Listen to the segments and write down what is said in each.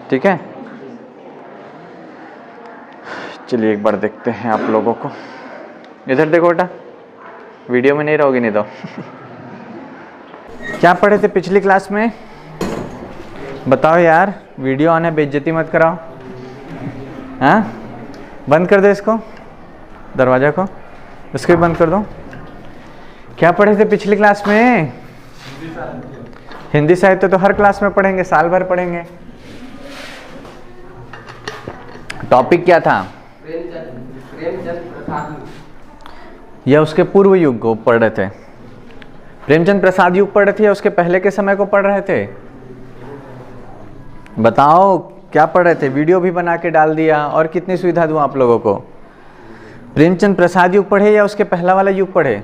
ठीक है, चलिए एक बार देखते हैं आप लोगों को। इधर देखो बेटा, वीडियो में नहीं रहोगे नहीं तो। क्या पढ़े थे पिछली क्लास में? बताओ यार, वीडियो ऑन है, बेइज्जती मत कराओ। हाँ, बंद कर दो इसको, दरवाजा को, इसको भी बंद कर दो। क्या पढ़े थे पिछली क्लास में? हिंदी साहित्य तो हर क्लास में पढ़ेंगे, साल भर पढ़ेंगे। टॉपिक क्या था? या उसके पूर्व युग को पढ़ रहे थे? प्रेमचंद प्रसाद युग पढ़ रहे थे या उसके पहले के समय को पढ़ रहे थे? बताओ क्या पढ़ रहे थे? वीडियो भी बना के डाल दिया, और कितनी सुविधा दूं आप लोगों को। प्रेमचंद प्रसाद युग पढ़े या उसके पहला वाला युग पढ़े?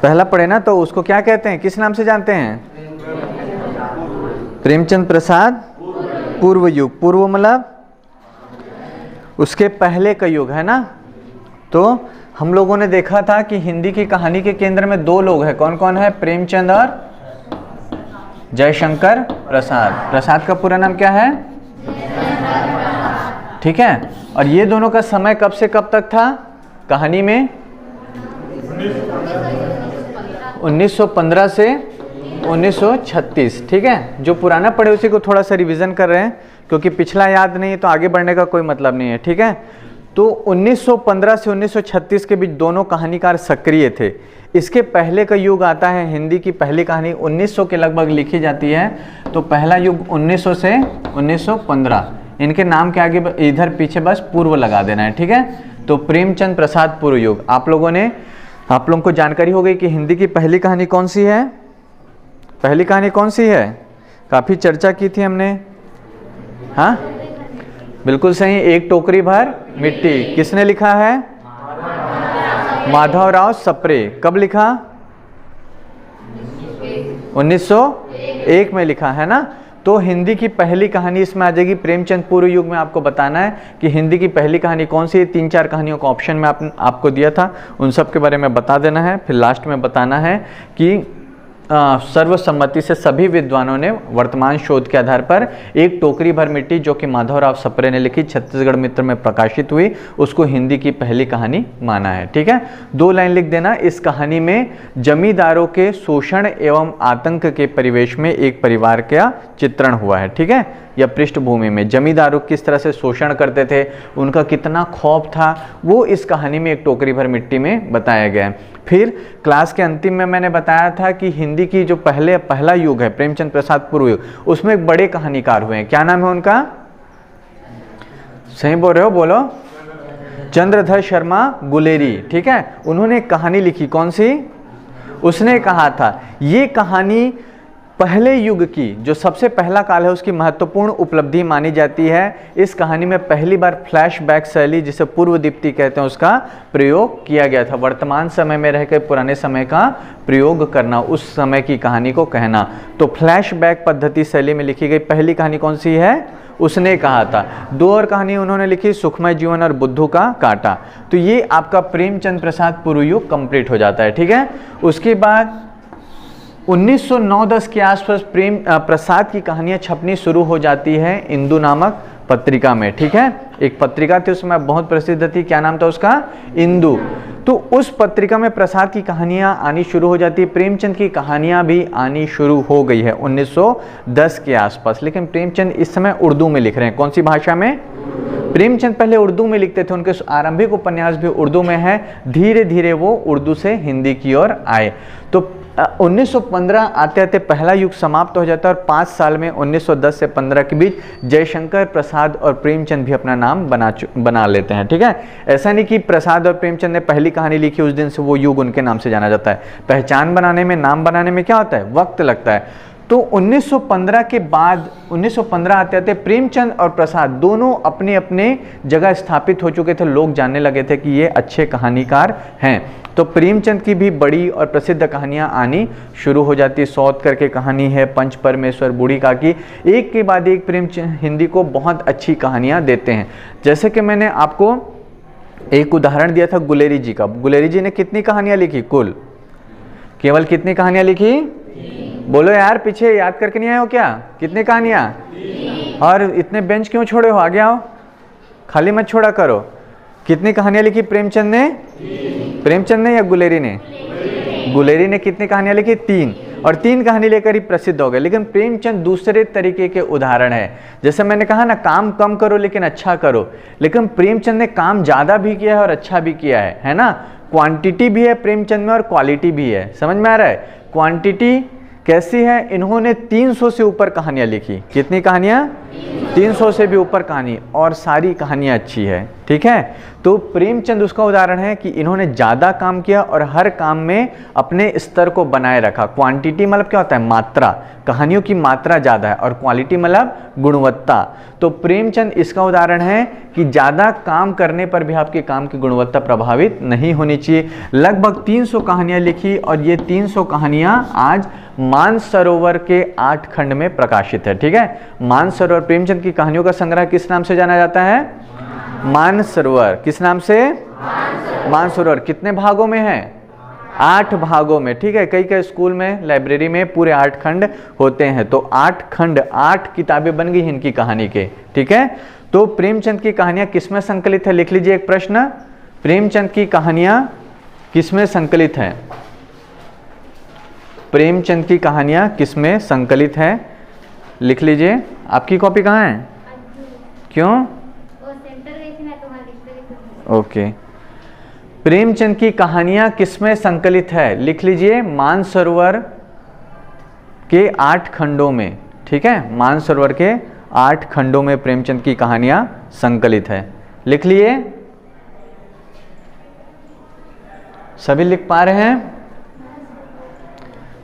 पहला पढ़े ना, तो उसको क्या कहते हैं, किस नाम से जानते हैं? प्रेमचंद प्रसाद पूर्व युग। पूर्व मतलब उसके पहले का युग है ना। तो हम लोगों ने देखा था कि हिंदी की कहानी के केंद्र में दो लोग हैं। कौन कौन है? प्रेमचंद और जयशंकर प्रसाद। प्रसाद का पूरा नाम क्या है? ठीक है, और ये दोनों का समय कब से कब तक था कहानी में? 1915 से 1936। ठीक है, जो पुराना पढ़े उसी को थोड़ा सा रिवीजन कर रहे हैं, क्योंकि पिछला याद नहीं है तो आगे बढ़ने का कोई मतलब नहीं है। ठीक है, तो 1915 से 1936 के बीच दोनों कहानीकार सक्रिय थे। इसके पहले का युग आता है, हिंदी की पहली कहानी 1900 के लगभग लिखी जाती है, तो पहला युग 1900 से 1915। इनके नाम के आगे इधर पीछे बस पूर्व लगा देना है। ठीक है, तो प्रेमचंद प्रसाद पूर्व युग। आप लोगों को जानकारी हो गई कि हिंदी की पहली कहानी कौन सी है? पहली कहानी कौन सी है? काफी चर्चा की थी हमने। हाँ, बिल्कुल सही, एक टोकरी भर मिट्टी। किसने लिखा है? माधवराव सप्रे। कब लिखा? 1901 में लिखा है ना। तो हिंदी की पहली कहानी इसमें आ जाएगी। प्रेमचंद पूर्व युग में आपको बताना है कि हिंदी की पहली कहानी कौन सी है। 3-4 कहानियों का ऑप्शन में आपको दिया था, उन सब के बारे में बता देना है। फिर लास्ट में बताना है कि सर्वसम्मति से सभी विद्वानों ने वर्तमान शोध के आधार पर एक टोकरी भर मिट्टी, जो कि माधवराव सप्रे ने लिखी, छत्तीसगढ़ मित्र में प्रकाशित हुई, उसको हिंदी की पहली कहानी माना है। ठीक है, 2 लाइन लिख देना। इस कहानी में जमींदारों के शोषण एवं आतंक के परिवेश में एक परिवार का चित्रण हुआ है। ठीक है, या पृष्ठभूमि में जमींदारों किस तरह से शोषण करते थे, उनका कितना खौफ था, वो इस कहानी में एक टोकरी भर मिट्टी में बताया गया है। फिर क्लास के अंतिम में मैंने बताया था कि हिंदी की जो पहला युग है, प्रेमचंद प्रसाद पूर्व युग, उसमें एक बड़े कहानीकार हुए हैं। क्या नाम है उनका? सही बोल रहे हो, बोलो। चंद्रधर शर्मा गुलेरी। ठीक है, उन्होंने एक कहानी लिखी। कौन सी? उसने कहा था ये कहानी पहले युग की, जो सबसे पहला काल है, उसकी महत्वपूर्ण उपलब्धि मानी जाती है। इस कहानी में पहली बार फ्लैशबैक शैली, जिसे पूर्व दीप्ति कहते हैं, उसका प्रयोग किया गया था। वर्तमान समय में रहकर पुराने समय का प्रयोग करना, उस समय की कहानी को कहना। तो फ्लैशबैक पद्धति शैली में लिखी गई पहली कहानी कौन सी है? उसने कहा था। 2 और कहानी उन्होंने लिखी, सुखमय जीवन और बुद्धू का कांटा। तो ये आपका प्रेमचंद प्रसाद पूर्व युग कंप्लीट हो जाता है। ठीक है, उसके बाद 1909-10 के आसपास प्रसाद की कहानियां छपनी शुरू हो जाती है इंदु नामक पत्रिका में। ठीक है, एक पत्रिका थी उसमें बहुत प्रसिद्ध थी, क्या नाम था उसका? इंदु। तो उस पत्रिका में प्रसाद की कहानियां आनी शुरू हो जाती है। प्रेमचंद की कहानियां भी आनी शुरू हो गई है 1910 के आसपास। लेकिन प्रेमचंद इस समय उर्दू में लिख रहे हैं। कौन सी भाषा में? प्रेमचंद पहले उर्दू में लिखते थे, उनके आरंभिक उपन्यास भी उर्दू में है। धीरे धीरे वो उर्दू से हिंदी की ओर आए। तो 1915 आते आते पहला युग समाप्त हो जाता है, और 5 साल में 1910 से 15 के बीच जयशंकर प्रसाद और प्रेमचंद भी अपना नाम बना लेते हैं। ठीक है, ऐसा नहीं कि प्रसाद और प्रेमचंद ने पहली कहानी लिखी उस दिन से वो युग उनके नाम से जाना जाता है। पहचान बनाने में, नाम बनाने में क्या होता है? वक्त लगता है। तो 1915 के बाद 1915 आते आते प्रेमचंद और प्रसाद दोनों अपने अपने जगह स्थापित हो चुके थे। लोग जानने लगे थे कि ये अच्छे कहानीकार हैं। तो प्रेमचंद की भी बड़ी और प्रसिद्ध कहानियां आनी शुरू हो जाती। सौत करके कहानी है, पंच परमेश्वर, बूढ़ी काकी, एक के बाद एक प्रेमचंद हिंदी को बहुत अच्छी कहानियां देते हैं। जैसे कि मैंने आपको एक उदाहरण दिया था गुलेरी जी का। गुलेरी जी ने कितनी कहानियां लिखी? कुल केवल कितनी कहानियां लिखी? बोलो यार, पीछे याद करके नहीं आए हो क्या? कितनी कहानियां? और इतने बेंच क्यों छोड़े हो, आगे आओ, खाली मत छोड़ा करो। कितनी कहानियां लिखी प्रेमचंद ने? प्रेमचंद ने या गुलेरी ने? गुलेरी ने कितनी कहानियां लिखी? 3, और 3 कहानी लेकर ही प्रसिद्ध हो गए। लेकिन प्रेमचंद दूसरे तरीके के उदाहरण है। जैसे मैंने कहा ना, काम कम करो लेकिन अच्छा करो, लेकिन प्रेमचंद ने काम ज्यादा भी किया है और अच्छा भी किया है ना। क्वांटिटी भी है प्रेमचंद में और क्वालिटी भी है, समझ में आ रहा है? क्वांटिटी कैसी है? इन्होंने 300 से ऊपर कहानियां लिखी। कितनी कहानियां? 300 से भी ऊपर कहानी, और सारी कहानियां अच्छी है, ठीक है। तो प्रेमचंद उसका उदाहरण है कि इन्होंने ज़्यादा काम किया और हर काम में अपने स्तर को बनाए रखा। क्वांटिटी मतलब क्या होता है? मात्रा, कहानियों की मात्रा ज़्यादा है, और क्वालिटी मतलब गुणवत्ता। तो प्रेमचंद इसका उदाहरण है कि ज़्यादा काम करने पर भी आपके काम की गुणवत्ता प्रभावित नहीं होनी चाहिए। लगभग 300 कहानियाँ लिखी, और ये 300 कहानियाँ आज मानसरोवर के 8 खंड में प्रकाशित है, ठीक है। मानसरोवर, प्रेमचंद की कहानियों का संग्रह किस नाम से जाना जाता है? मानसरोवर। किस नाम से? मानसरोवर। कितने भागों में है? 8 भागों में, ठीक है। कई कई स्कूल में, लाइब्रेरी में पूरे 8 खंड होते हैं। तो 8 खंड, 8 किताबें बन गई इनकी कहानी के, ठीक है। तो प्रेमचंद की कहानियां किसमें संकलित है? लिख लीजिए एक प्रश्न, प्रेमचंद की कहानियां किसमें संकलित है? प्रेमचंद की कहानियां किसमें संकलित है? लिख लीजिए। आपकी कॉपी कहाँ है? क्यों? ओके। प्रेमचंद की कहानियां किसमें संकलित है? लिख लीजिए, मानसरोवर के 8 खंडों में, ठीक है। मानसरोवर के 8 खंडों में प्रेमचंद की कहानियां संकलित है। लिख लिए? सभी लिख पा रहे हैं?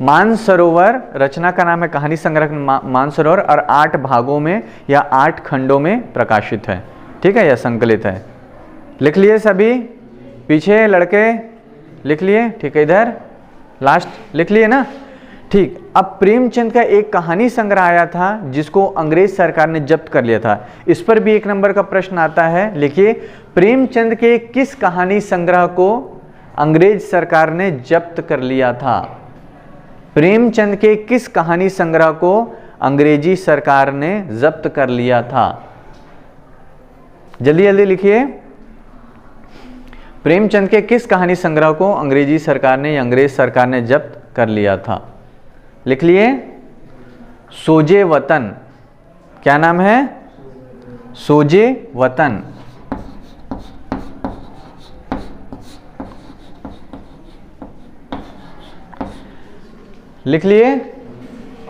मानसरोवर रचना का नाम है, कहानी संग्रह मानसरोवर, और 8 भागों में या 8 खंडों में प्रकाशित है, ठीक है, या संकलित है। लिख लिए सभी? पीछे लड़के लिख लिए? ठीक है, इधर लास्ट लिख लिए ना? ठीक। अब प्रेमचंद का एक कहानी संग्रह आया था जिसको अंग्रेज सरकार ने जब्त कर लिया था। इस पर भी 1 नंबर का प्रश्न आता है। लिखिए, प्रेमचंद के किस कहानी संग्रह को अंग्रेज सरकार ने जब्त कर लिया था? प्रेमचंद के किस कहानी संग्रह को अंग्रेजी सरकार ने जब्त कर लिया था? जल्दी जल्दी लिखिए। प्रेमचंद के किस कहानी संग्रह को अंग्रेजी सरकार ने या अंग्रेज सरकार ने जब्त कर लिया था? लिख लिए? सोजे वतन। क्या नाम है? सोजे वतन। लिख लिए?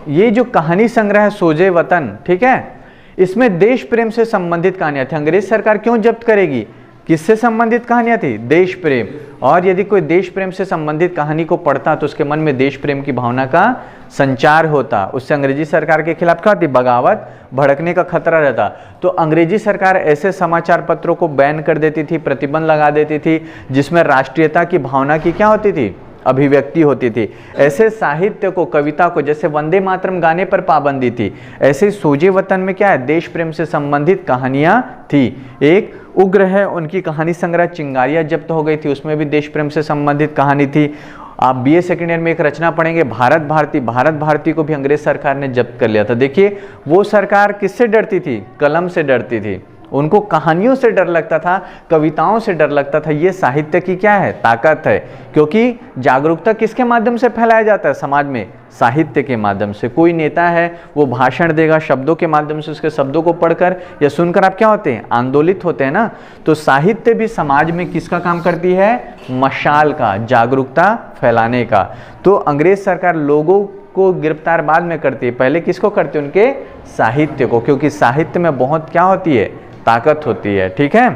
ये जो कहानी संग्रह है सोजे वतन, ठीक है, इसमें देश प्रेम से संबंधित कहानियां थी। अंग्रेज सरकार क्यों जब्त करेगी? किससे संबंधित कहानियां थी? देश प्रेम। और यदि कोई देश प्रेम से संबंधित कहानी को पढ़ता तो उसके मन में देश प्रेम की भावना का संचार होता। उससे अंग्रेजी सरकार के खिलाफ क्या होती? बगावत भड़कने का खतरा रहता। तो अंग्रेजी सरकार ऐसे समाचार पत्रों को बैन कर देती थी, प्रतिबंध लगा देती थी जिसमें राष्ट्रीयता की भावना की क्या होती थी? अभिव्यक्ति होती थी। ऐसे साहित्य को, कविता को, जैसे वंदे मातरम गाने पर पाबंदी थी, ऐसे सोजे वतन में क्या है? देश प्रेम से संबंधित कहानियां थी। एक उग्र है, उनकी कहानी संग्रह चिंगारियां जब्त हो गई थी, उसमें भी देश प्रेम से संबंधित कहानी थी। आप बीए सेकेंड ईयर में एक रचना पढ़ेंगे, भारत भारती। भारत भारती को भी अंग्रेज सरकार ने जब्त कर लिया था। देखिए, वो सरकार किससे डरती थी? कलम से डरती थी। उनको कहानियों से डर लगता था, कविताओं से डर लगता था। ये साहित्य की क्या है? ताकत है। क्योंकि जागरूकता किसके माध्यम से फैलाया जाता है समाज में? साहित्य के माध्यम से। कोई नेता है, वो भाषण देगा, शब्दों के माध्यम से उसके शब्दों को पढ़कर या सुनकर आप क्या होते हैं? आंदोलित होते हैं ना। तो साहित्य भी समाज में किसका काम करती है? मशाल का, जागरूकता फैलाने का। तो अंग्रेज सरकार लोगों को गिरफ्तार बाद में करती है, पहले किसको करती है? उनके साहित्य को, क्योंकि साहित्य में बहुत क्या होती है? ताकत होती है, ठीक है।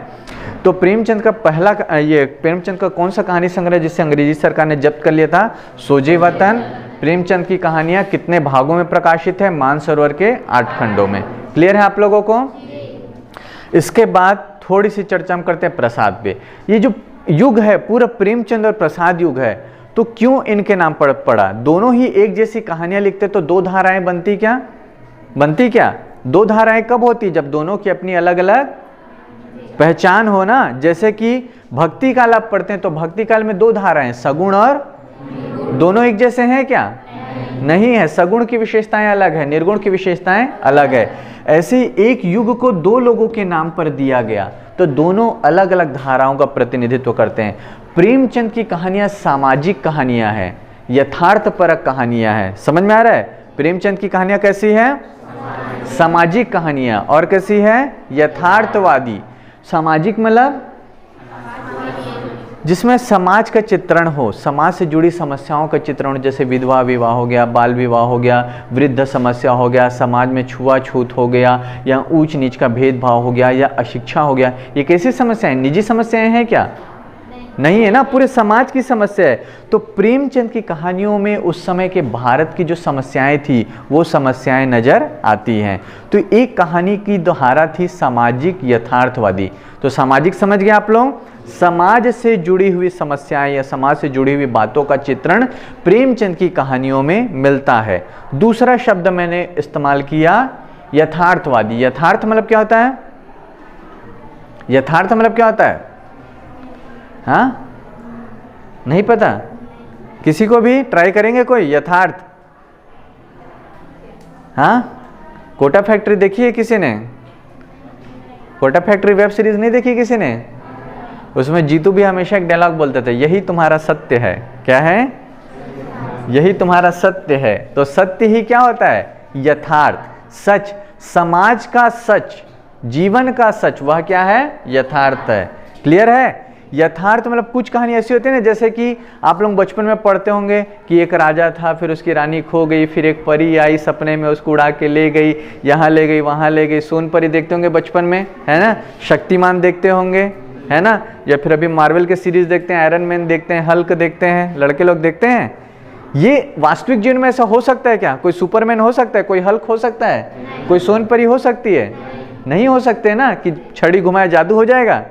तो प्रेमचंद का पहला, ये प्रेमचंद का कौन सा कहानी संग्रह जिसे अंग्रेजी सरकार ने जब्त कर लिया था? सोजे वतन। प्रेमचंद की कहानियां कितने भागों में प्रकाशित है? मानसरोवर के 8 खंडों में। क्लियर है आप लोगों को? इसके बाद थोड़ी सी चर्चा हम करते हैं प्रसाद पे। ये जो युग है पूरा प्रेमचंद और प्रसाद युग है, तो क्यों इनके नाम पड़ा? दोनों ही एक जैसी कहानियां लिखते तो 2 धाराएं बनती क्या? बनती क्या? 2 धाराएं कब होती? जब दोनों की अपनी अलग अलग पहचान हो ना। जैसे कि भक्ति काल आप पढ़ते हैं तो भक्ति काल में 2 धाराएं, सगुण और दोनों एक जैसे हैं क्या? नहीं है। सगुण की विशेषताएं अलग है, निर्गुण की विशेषताएं अलग है। ऐसे एक युग को दो लोगों के नाम पर दिया गया, तो दोनों अलग अलग धाराओं का प्रतिनिधित्व करते हैं। प्रेमचंद की कहानियां सामाजिक कहानियां हैं, यथार्थपरक कहानियां हैं। समझ में आ रहा है? प्रेमचंद की कहानियां कैसी है? सामाजिक कहानियां। और कैसी है? यथार्थवादी। सामाजिक मतलब जिसमें समाज का चित्रण हो, समाज से जुड़ी समस्याओं का चित्रण, जैसे विधवा विवाह हो गया, बाल विवाह हो गया, वृद्ध समस्या हो गया, समाज में छुआछूत हो गया, या ऊंच नीच का भेदभाव हो गया, या अशिक्षा हो गया। ये कैसी समस्याएं? निजी समस्याएं हैं क्या? नहीं है ना, पूरे समाज की समस्या है। तो प्रेमचंद की कहानियों में उस समय के भारत की जो समस्याएं थी वो समस्याएं नजर आती हैं। तो एक कहानी की धारा थी सामाजिक यथार्थवादी। तो सामाजिक समझ गए आप लोग? समाज से जुड़ी हुई समस्याएं या समाज से जुड़ी हुई बातों का चित्रण प्रेमचंद की कहानियों में मिलता है। दूसरा शब्द मैंने इस्तेमाल किया यथार्थवादी। यथार्थ मतलब क्या होता है? यथार्थ मतलब क्या होता है? हाँ, नहीं पता? किसी को भी ट्राई करेंगे कोई? यथार्थ। हाँ, कोटा फैक्ट्री देखी है किसी ने? कोटा फैक्ट्री वेब सीरीज नहीं देखी किसी ने? उसमें जीतू भी हमेशा एक डायलॉग बोलते थे, यही तुम्हारा सत्य है। क्या है? यही तुम्हारा सत्य है। तो सत्य ही क्या होता है? यथार्थ, सच, समाज का सच, जीवन का सच, वह क्या है? यथार्थ है। क्लियर है? यथार्थ मतलब कुछ कहानी ऐसी होती है ना, जैसे कि आप लोग बचपन में पढ़ते होंगे कि एक राजा था, फिर उसकी रानी खो गई, फिर एक परी आई सपने में, उसको उड़ा के ले गई, यहाँ ले गई, वहाँ ले गई। सोन परी देखते होंगे बचपन में, है ना? शक्तिमान देखते होंगे, है ना? या फिर अभी मार्वल के सीरीज देखते हैं, आयरन मैन देखते हैं, हल्क देखते हैं, लड़के लोग देखते हैं। ये वास्तविक जीवन में ऐसा हो सकता है क्या? कोई सुपरमैन हो सकता है? कोई हल्क हो सकता है? कोई सोन परी हो सकती है? नहीं हो सकते ना, कि छड़ी घुमाए जादू हो जाएगा?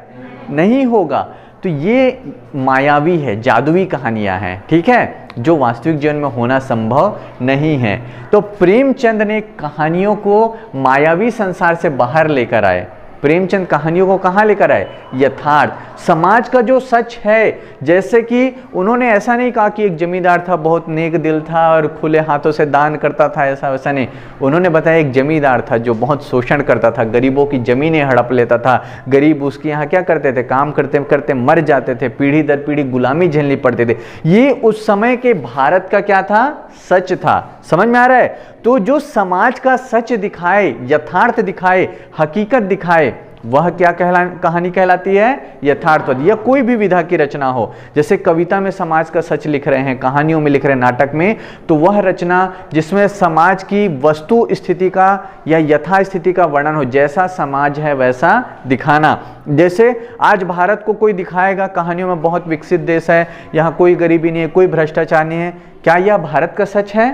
नहीं होगा। तो ये मायावी है, जादुई कहानियां हैं, ठीक है, जो वास्तविक जीवन में होना संभव नहीं है। तो प्रेमचंद ने कहानियों को मायावी संसार से बाहर लेकर आए। प्रेमचंद कहानियों को कहाँ लेकर आए? यथार्थ, समाज का जो सच है। जैसे कि उन्होंने ऐसा नहीं कहा कि एक जमींदार था, बहुत नेक दिल था और खुले हाथों से दान करता था, ऐसा वैसा नहीं। उन्होंने बताया एक जमींदार था जो बहुत शोषण करता था, गरीबों की जमीनें हड़प लेता था। गरीब उसके यहाँ क्या करते थे? काम करते करते मर जाते थे, पीढ़ी दर पीढ़ी गुलामी झेलनी पड़ते थे। ये उस समय के भारत का क्या था? सच था। समझ में आ रहा है? तो जो समाज का सच दिखाए, यथार्थ दिखाए, हकीकत दिखाए, वह क्या कहानी कहलाती है? यथार्थवादी। या कोई भी विधा की रचना हो, जैसे कविता में समाज का सच लिख रहे हैं, कहानियों में लिख रहे हैं, नाटक में, तो वह रचना जिसमें समाज की वस्तु स्थिति का या यथा स्थिति का वर्णन हो, जैसा समाज है वैसा दिखाना। जैसे आज भारत को कोई दिखाएगा कहानियों में बहुत विकसित देश है, यहाँ कोई गरीबी नहीं है, कोई भ्रष्टाचार नहीं है, क्या यह भारत का सच है?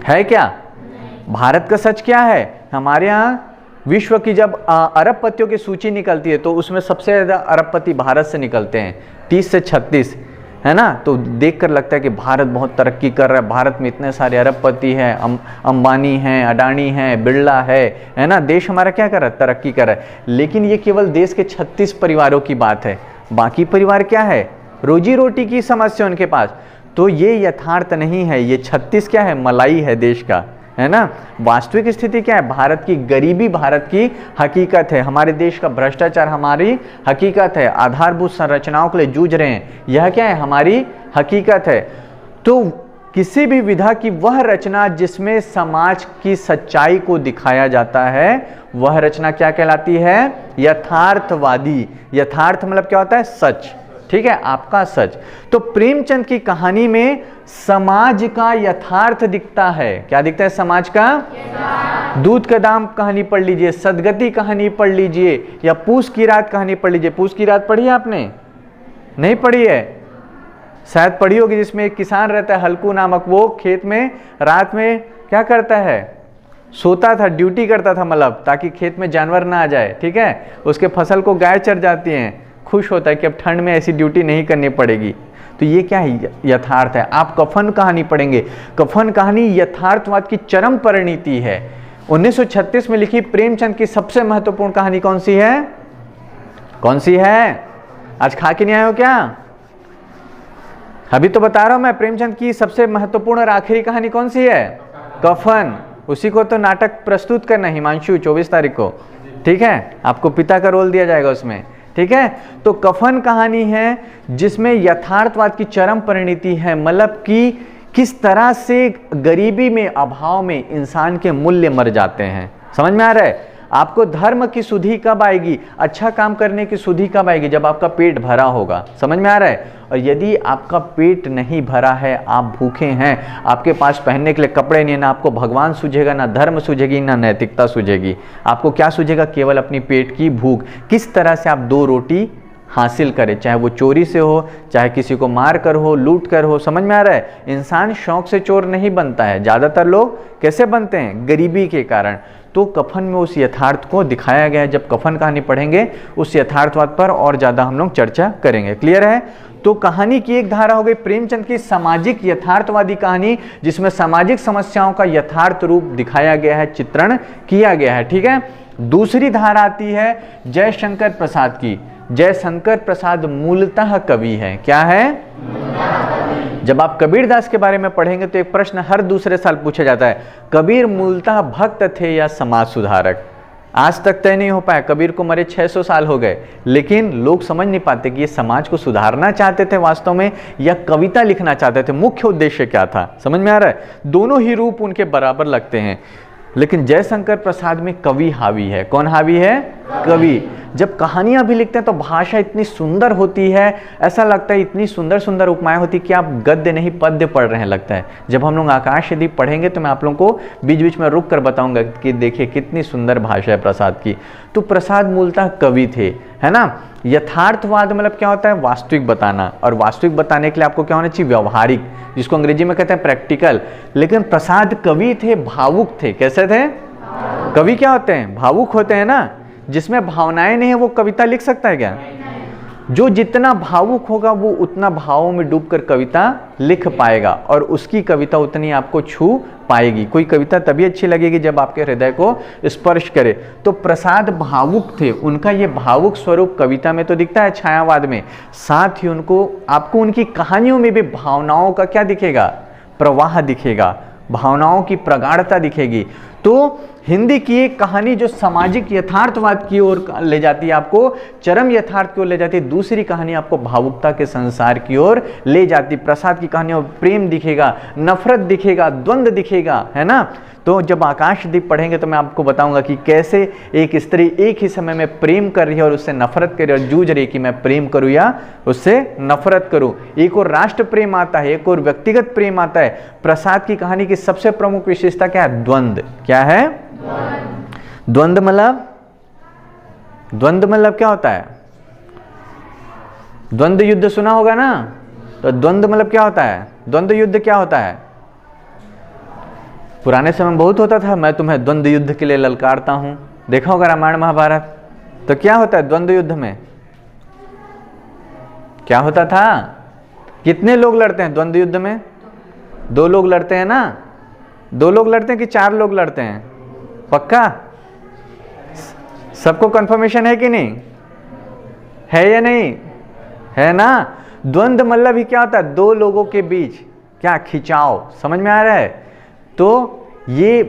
है क्या? भारत का सच क्या है? हमारे यहाँ विश्व की जब अरबपतियों की सूची निकलती है तो उसमें सबसे ज़्यादा अरबपति भारत से निकलते हैं, 30 से 36, है ना? तो देखकर लगता है कि भारत बहुत तरक्की कर रहा है, भारत में इतने सारे अरबपति हैं, अंबानी हैं, अडानी हैं, बिरला है ना? देश हमारा क्या कर रहा है? तरक्की कर रहा है। लेकिन ये केवल देश के 36 परिवारों की बात है। बाकी परिवार क्या है? रोजी रोटी की समस्या उनके पास। तो ये यथार्थ नहीं है। ये 36 क्या है? मलाई है देश का, है ना? वास्तविक स्थिति क्या है? भारत की गरीबी भारत की हकीकत है, हमारे देश का भ्रष्टाचार हमारी हकीकत है, आधारभूत संरचनाओं के लिए जूझ रहे हैं, यह क्या है? हमारी हकीकत है। तो किसी भी विधा की वह रचना जिसमें समाज की सच्चाई को दिखाया जाता है, वह रचना क्या कहलाती है? यथार्थवादी। यथार्थ मतलब क्या होता है? सच, ठीक है, आपका सच। तो प्रेमचंद की कहानी में समाज का यथार्थ दिखता है। क्या दिखता है? समाज का। दूध का दाम कहानी पढ़ लीजिए, सदगति कहानी पढ़ लीजिए, या पूस की रात कहानी पढ़ लीजिए। पूस की रात पढ़ी है आपने? नहीं पढ़ी है? शायद पढ़ी होगी, जिसमें एक किसान रहता है हल्कू नामक, वो खेत में रात में क्या करता है? सोता था, ड्यूटी करता था, मतलब ताकि खेत में जानवर ना आ जाए, ठीक है, उसके फसल को गाय चर जाती हैं, खुश होता है कि अब ठंड में ऐसी ड्यूटी नहीं करनी पड़ेगी। तो ये क्या है? यथार्थ है। आप कफन कहानी पढ़ेंगे, कफन कहानी यथार्थवाद की चरम परिणति है। 1936 में लिखी प्रेमचंद की सबसे महत्वपूर्ण कहानी कौन सी है? कौन सी है? आज खा के नहीं आए हो क्या? अभी तो बता रहा हूं मैं, प्रेमचंद की सबसे महत्वपूर्ण और आखिरी कहानी कौन सी है? कफन। उसी को तो नाटक प्रस्तुत करना है हिमांशु 24 तारीख को, ठीक है, आपको पिता का रोल दिया जाएगा उसमें, ठीक है। तो कफन कहानी है जिसमें यथार्थवाद की चरम परिणति है, मतलब कि किस तरह से गरीबी में, अभाव में इंसान के मूल्य मर जाते हैं। समझ में आ रहा है? आपको धर्म की सुधि कब आएगी, अच्छा काम करने की सुधि कब आएगी, जब आपका पेट भरा होगा। समझ में आ रहा है? और यदि आपका पेट नहीं भरा है, आप भूखे हैं, आपके पास पहनने के लिए कपड़े नहीं है, ना आपको भगवान सूझेगा, ना धर्म सूझेगी, ना नैतिकता सूझेगी, आपको क्या सूझेगा, केवल अपनी पेट की भूख। किस तरह से आप 2 रोटी हासिल करें, चाहे वो चोरी से हो, चाहे किसी को मार कर हो, लूट कर हो। समझ में आ रहा है? इंसान शौक से चोर नहीं बनता है, ज़्यादातर लोग कैसे बनते हैं, गरीबी के कारण। तो कफन में उस यथार्थ को दिखाया गया है। जब कफन कहानी पढ़ेंगे उस यथार्थवाद पर और ज़्यादा हम लोग चर्चा करेंगे। क्लियर है? तो कहानी की एक धारा हो गई प्रेमचंद की सामाजिक यथार्थवादी कहानी, जिसमें सामाजिक समस्याओं का यथार्थ रूप दिखाया गया है, चित्रण किया गया है, ठीक है। दूसरी धारा आती है जयशंकर प्रसाद की। जयशंकर प्रसाद मूलतः कवि है। क्या है? जब आप कबीरदास के बारे में पढ़ेंगे तो एक प्रश्न हर दूसरे साल पूछा जाता है, कबीर मूलतः भक्त थे या समाज सुधारक? आज तक तय नहीं हो पाया। कबीर को मरे 600 साल हो गए, लेकिन लोग समझ नहीं पाते कि ये समाज को सुधारना चाहते थे वास्तव में, या कविता लिखना चाहते थे। मुख्य उद्देश्य क्या था? समझ में आ रहा है? दोनों ही रूप उनके बराबर लगते हैं, लेकिन जयशंकर प्रसाद में कवि हावी है। कौन हावी है? कवि। जब कहानियां भी लिखते हैं तो भाषा इतनी सुंदर होती है, ऐसा लगता है इतनी सुंदर सुंदर उपमाएं होती कि आप गद्य नहीं पद्य पढ़ रहे हैं लगता है। जब हम लोग आकाशदीप पढ़ेंगे तो मैं आप लोगों को बीच बीच में रुक कर बताऊंगा कि देखिए कितनी सुंदर भाषा है प्रसाद की। तो प्रसाद मूलतः कवि थे, है ना। यथार्थवाद मतलब क्या होता है? वास्तविक बताना, और वास्तविक बताने के लिए आपको क्या होना चाहिए? व्यवहारिक, जिसको अंग्रेजी में कहते हैं प्रैक्टिकल। लेकिन प्रसाद कवि थे, भावुक थे। कैसे थे? कवि क्या होते हैं? भावुक होते हैं ना। जिसमें भावनाएं नहीं है वो कविता लिख सकता है क्या? जो जितना भावुक होगा वो उतना भावों में डूबकर कविता लिख पाएगा, और उसकी कविता उतनी आपको छू पाएगी। कोई कविता तभी अच्छी लगेगी जब आपके हृदय को स्पर्श करे। तो प्रसाद भावुक थे, उनका ये भावुक स्वरूप कविता में तो दिखता है, छायावाद में, साथ ही उनको आपको उनकी कहानियों में भी भावनाओं का क्या दिखेगा? प्रवाह दिखेगा, भावनाओं की प्रगाढ़ता दिखेगी। तो हिंदी की एक कहानी जो सामाजिक यथार्थवाद की ओर ले जाती है, आपको चरम यथार्थ की ओर ले जाती है, दूसरी कहानी आपको भावुकता के संसार की ओर ले जाती। प्रसाद की कहानियों में प्रेम दिखेगा, नफरत दिखेगा, द्वंद्व दिखेगा, है ना। तो जब आकाशदीप पढ़ेंगे तो मैं आपको बताऊंगा कि कैसे एक स्त्री एक ही समय में प्रेम कर रही है और उससे नफरत कर रही है, और जूझ रही है कि मैं प्रेम करूं या उससे नफरत करूं। एक और राष्ट्र प्रेम आता है, एक और व्यक्तिगत प्रेम आता है। प्रसाद की कहानी की सबसे प्रमुख विशेषता क्या है? द्वंद्व। क्या है? द्वंद्व मतलब क्या होता है? द्वंद्व युद्ध सुना होगा ना। तो द्वंद्व मतलब क्या होता है? द्वंद्व युद्ध क्या होता है? पुराने समय में बहुत होता था, मैं तुम्हें द्वंद्व युद्ध के लिए ललकारता हूं। देखा होगा रामायण महाभारत। तो क्या होता है द्वंद्व युद्ध में? क्या होता था? कितने लोग लड़ते हैं द्वंद्व युद्ध में? 2 लोग लड़ते हैं ना। 2 लोग लड़ते हैं कि 4 लोग लड़ते हैं? पक्का? सबको कंफर्मेशन है कि नहीं? है या नहीं? है ना। द्वंद्व मतलब ही क्या होता है? 2 लोगों के बीच क्या खिंचाव। समझ में आ रहा है? तो ये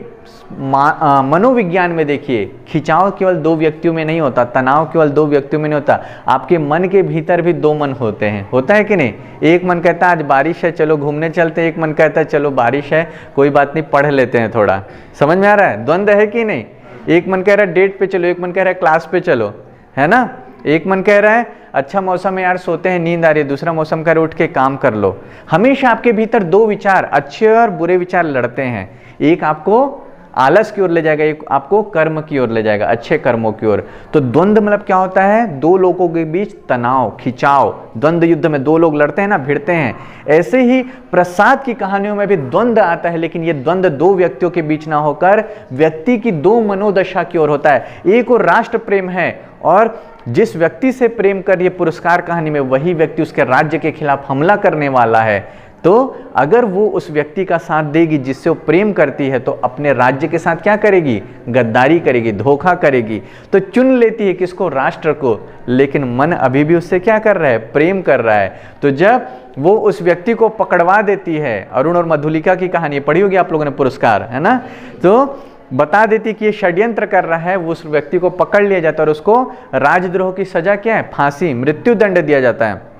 मनोविज्ञान में देखिए, खिंचाव केवल 2 व्यक्तियों में नहीं होता, तनाव केवल 2 व्यक्तियों में नहीं होता, आपके मन के भीतर भी 2 मन होते हैं। होता है कि नहीं? एक मन कहता है आज बारिश है चलो घूमने चलते हैं, एक मन कहता है चलो बारिश है कोई बात नहीं पढ़ लेते हैं थोड़ा। समझ में आ रहा है? द्वंद्व है कि नहीं? एक मन कह रहा है डेट पे चलो, एक मन कह रहा है क्लास पे चलो, है ना। एक मन कह रहा है अच्छा मौसम है यार सोते हैं नींद आ रही है, दूसरा मौसम कह रहा है उठ के काम कर लो। हमेशा आपके भीतर 2 विचार, अच्छे और बुरे विचार लड़ते हैं। एक आपको आलस की ओर ले जाएगा, एक आपको कर्म की ओर ले जाएगा, अच्छे कर्मों की ओर। तो द्वंद्व मतलब क्या होता है? 2 लोगों के बीच तनाव, खिंचाव। द्वंद्व युद्ध में 2 लोग लड़ते हैं ना, भिड़ते हैं। ऐसे ही प्रसाद की कहानियों में भी द्वंद्व आता है, लेकिन ये द्वंद्व 2 व्यक्तियों के बीच ना होकर व्यक्ति की 2 मनोदशा की ओर होता है। एक और राष्ट्र प्रेम है, और जिस व्यक्ति से प्रेम कर ये पुरस्कार कहानी में, वही व्यक्ति उसके राज्य के खिलाफ हमला करने वाला है। तो अगर वो उस व्यक्ति का साथ देगी जिससे वो प्रेम करती है, तो अपने राज्य के साथ क्या करेगी? गद्दारी करेगी, धोखा करेगी। तो चुन लेती है किसको? राष्ट्र को, लेकिन मन अभी भी उससे क्या कर रहा है? प्रेम कर रहा है। तो जब वो उस व्यक्ति को पकड़वा देती है, अरुण और मधुलिका की कहानी पढ़ी होगी आप लोगों ने, पुरस्कार, है ना, तो बता देती कि ये षड्यंत्र कर रहा है, वो उस व्यक्ति को पकड़ लिया जाता है और उसको राजद्रोह की सजा क्या है? फांसी, मृत्यु दंड दिया जाता है।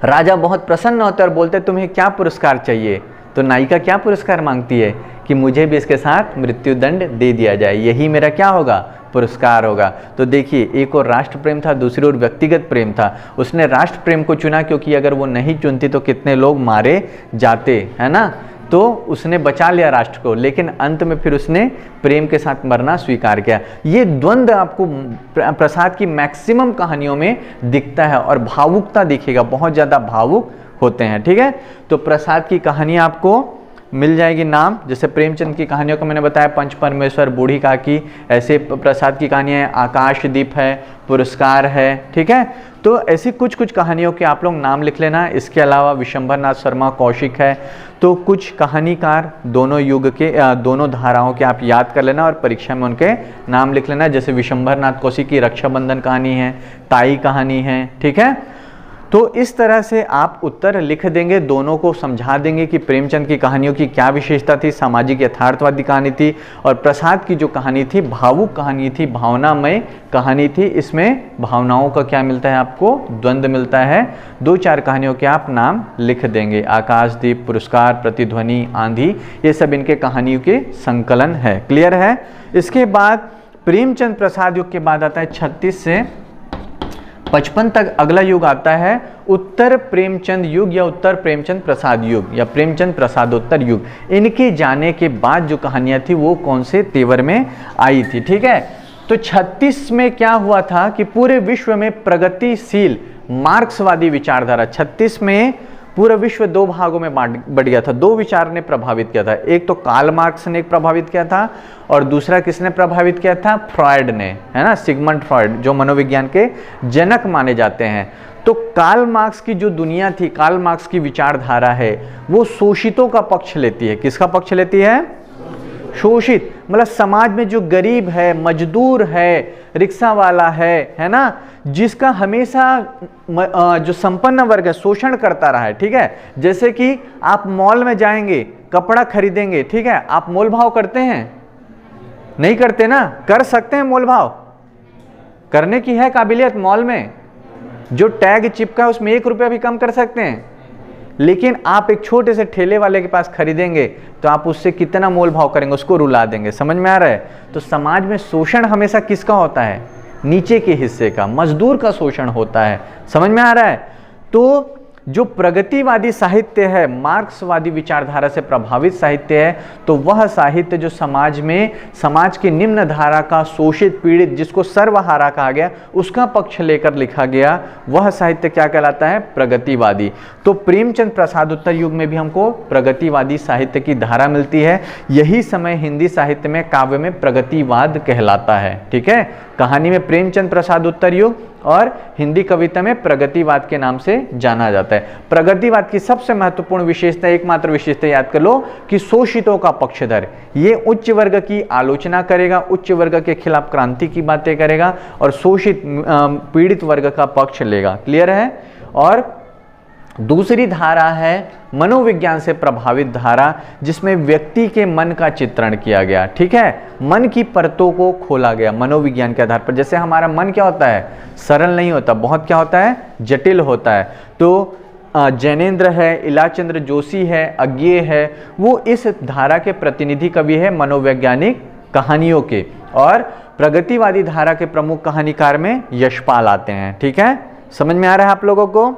राजा बहुत प्रसन्न होता है और बोलते तुम्हें क्या पुरस्कार चाहिए? तो नायिका क्या पुरस्कार मांगती है कि मुझे भी इसके साथ मृत्यु दंड दे दिया जाए, यही मेरा क्या होगा? पुरस्कार होगा। तो देखिए, एक और राष्ट्र प्रेम था, दूसरी ओर व्यक्तिगत प्रेम था। उसने राष्ट्र प्रेम को चुना क्योंकि अगर वो नहीं चुनती तो कितने लोग मारे जाते, है ना। तो उसने बचा लिया राष्ट्र को, लेकिन अंत में फिर उसने प्रेम के साथ मरना स्वीकार किया। ये द्वंद्व आपको प्रसाद की मैक्सिमम कहानियों में दिखता है और भावुकता दिखेगा, बहुत ज़्यादा भावुक होते हैं, ठीक है। तो प्रसाद की कहानी आपको मिल जाएगी नाम, जैसे प्रेमचंद की कहानियों को मैंने बताया, पंच परमेश्वर, बूढ़ी काकी, ऐसे प्रसाद की कहानियाँ, आकाशदीप है, पुरस्कार है, ठीक है। तो ऐसी कुछ कुछ कहानियों के आप लोग नाम लिख लेना। इसके अलावा विशंभरनाथ शर्मा कौशिक है, तो कुछ कहानीकार दोनों युग के, दोनों धाराओं के आप याद कर लेना और परीक्षा में उनके नाम लिख लेना। जैसे विशंभरनाथ कौशिक की रक्षाबंधन कहानी है, ताई कहानी है, ठीक है। तो इस तरह से आप उत्तर लिख देंगे, दोनों को समझा देंगे कि प्रेमचंद की कहानियों की क्या विशेषता थी, सामाजिक यथार्थवादी कहानी थी, और प्रसाद की जो कहानी थी भावुक कहानी थी, भावनामय कहानी थी। इसमें भावनाओं का क्या मिलता है आपको? द्वंद्व मिलता है। 2-4 कहानियों के आप नाम लिख देंगे, आकाशदीप, पुरस्कार, प्रतिध्वनि, आंधी, ये सब इनके कहानियों के संकलन है। क्लियर है। इसके बाद प्रेमचंद प्रसाद युग के बाद आता है 36 से 55 तक अगला युग आता है उत्तर प्रेमचंद युग या उत्तर प्रेमचंद प्रसाद युग या प्रेमचंद प्रसादोत्तर युग। इनके जाने के बाद जो कहानियां थी वो कौन से तेवर में आई थी, ठीक है। तो 36 में क्या हुआ था कि पूरे विश्व में प्रगतिशील मार्क्सवादी विचारधारा, 36 में पूरा विश्व 2 भागों में बढ़ गया था। 2 विचार ने प्रभावित किया था, एक तो कार्ल मार्क्स ने प्रभावित किया था और दूसरा किसने प्रभावित किया था? फ्रॉयड ने, है ना, सिगमंड फ्रॉयड, जो मनोविज्ञान के जनक माने जाते हैं। तो कार्ल मार्क्स की जो दुनिया थी, कार्ल मार्क्स की विचारधारा है, वो शोषितों का पक्ष लेती है। किसका पक्ष लेती है? शोषित, मतलब समाज में जो गरीब है, मजदूर है, रिक्शा वाला है ना, जिसका हमेशा जो संपन्न वर्ग है शोषण करता रहा है, ठीक है। जैसे कि आप मॉल में जाएंगे, कपड़ा खरीदेंगे, ठीक है, आप मोल भाव करते हैं? नहीं करते ना। कर सकते हैं मोल भाव, करने की है काबिलियत। मॉल में जो टैग चिपका है उसमें 1 रुपया भी कम कर सकते हैं, लेकिन आप एक छोटे से ठेले वाले के पास खरीदेंगे तो आप उससे कितना मोल भाव करेंगे? उसको रुला देंगे। समझ में आ रहा है। तो समाज में शोषण हमेशा किसका होता है? नीचे के हिस्से का, मजदूर का शोषण होता है। समझ में आ रहा है। तो जो प्रगतिवादी साहित्य है, मार्क्सवादी विचारधारा से प्रभावित साहित्य है, तो वह साहित्य जो समाज में समाज की निम्न धारा का शोषित, पीड़ित, जिसको सर्वहारा कहा गया, उसका पक्ष लेकर लिखा गया, वह साहित्य क्या कहलाता है? प्रगतिवादी। तो प्रेमचंद प्रसादोत्तर युग में भी हमको प्रगतिवादी साहित्य की धारा मिलती है। यही समय हिंदी साहित्य में, काव्य में प्रगतिवाद कहलाता है, ठीक है। कहानी में प्रेमचंद प्रसादोत्तर युग और हिंदी कविता में प्रगतिवाद के नाम से जाना जाता है। प्रगतिवाद की सबसे महत्वपूर्ण विशेषता, एकमात्र विशेषता याद कर लो कि शोषितों का पक्षधर। ये उच्च वर्ग की आलोचना करेगा, उच्च वर्ग के खिलाफ क्रांति की बातें करेगा और शोषित पीड़ित वर्ग का पक्ष लेगा। क्लियर है। और दूसरी धारा है मनोविज्ञान से प्रभावित धारा, जिसमें व्यक्ति के मन का चित्रण किया गया, ठीक है। मन की परतों को खोला गया मनोविज्ञान के आधार पर। जैसे हमारा मन क्या होता है? सरल नहीं होता, बहुत क्या होता है? जटिल होता है। तो जैनेन्द्र है, इलाचंद्र जोशी है, अज्ञेय है, वो इस धारा के प्रतिनिधि कवि है मनोवैज्ञानिक कहानियों के। और प्रगतिवादी धारा के प्रमुख कहानीकार में यशपाल आते हैं, ठीक है। समझ में आ रहा है आप लोगों को?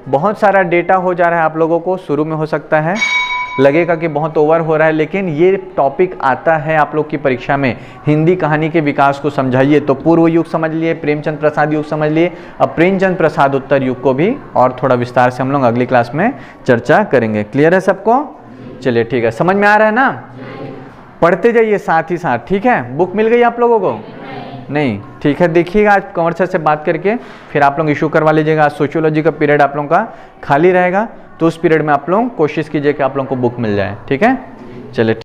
बहुत सारा डेटा हो जा रहा है आप लोगों को, शुरू में हो सकता है लगेगा कि बहुत ओवर हो रहा है, लेकिन ये टॉपिक आता है आप लोग की परीक्षा में। हिंदी कहानी के विकास को समझाइए। तो पूर्व युग समझ लिए, प्रेमचंद प्रसाद युग समझ लिए, अब प्रेमचंद प्रसादोत्तर युग को भी और थोड़ा विस्तार से हम लोग अगली क्लास में चर्चा करेंगे। क्लियर है सबको? चलिए ठीक है, समझ में आ रहा है ना? पढ़ते जाइए साथ ही साथ, ठीक है। बुक मिल गई आप लोगों को? नहीं, ठीक है। देखिएगा आज कंवर सर से बात करके फिर आप लोग इशू करवा लीजिएगा। आज सोशियोलॉजी का पीरियड आप लोगों का खाली रहेगा, तो उस पीरियड में आप लोग कोशिश कीजिए कि आप लोगों को बुक मिल जाए, ठीक है। चलिए।